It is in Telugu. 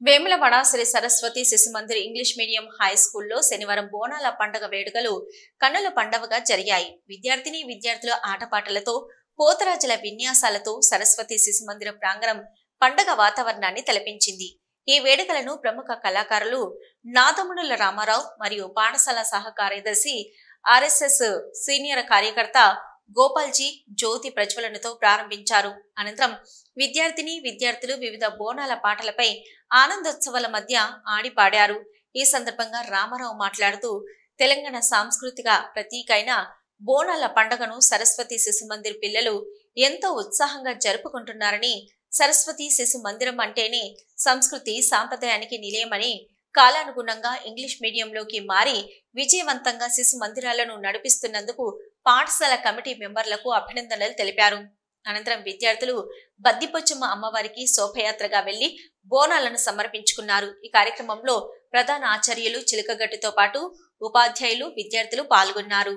Vemulawada Shri Saraswati Shishumandir English medium high స్కూల్లో శనివారం బోనాల పండుగ వేడుకలు కన్నుల పండుగగా జరిగాయి. విద్యార్థుల ఆటపాటలతో పోతరాజుల విన్యాసాలతో సరస్వతి శిశుమందిర ప్రాంగణం పండుగ వాతావరణాన్ని తలపించింది. ఈ వేడుకలను ప్రముఖ కళాకారులు నాదమునుల రామారావు మరియు పాఠశాల సహ కార్యదర్శి ఆర్ఎస్ఎస్ సీనియర్ కార్యకర్త గోపాల్జీ జ్యోతి ప్రజ్వలనతో ప్రారంభించారు. అనంతరం విద్యార్థులు వివిధ బోనాల పాటలపై ఆనందోత్సవాల మధ్య ఆడిపాడారు. ఈ సందర్భంగా రామారావు మాట్లాడుతూ తెలంగాణ సాంస్కృతిక ప్రతీక అయిన బోనాల పండుగను సరస్వతి శిశుమందిర్ పిల్లలు ఎంతో ఉత్సాహంగా జరుపుకుంటున్నారని, సరస్వతి శిశు మందిరం అంటేనే సంస్కృతి సాంప్రదాయానికి నిలయమని, కాలానుగుణంగా ఇంగ్లీష్ మీడియంలోకి మారి విజయవంతంగా శిశు మందిరాలను నడిపిస్తున్నందుకు పాఠశాల కమిటీ మెంబర్లకు అభినందనలు తెలిపారు. అనంతరం విద్యార్థులు బద్దిపోచమ్మ అమ్మవారికి శోభయాత్రగా వెళ్లి బోనాలను సమర్పించుకున్నారు. ఈ కార్యక్రమంలో ప్రధాన ఆచార్యులు చిలకగట్టుతో పాటు ఉపాధ్యాయులు, విద్యార్థులు పాల్గొన్నారు.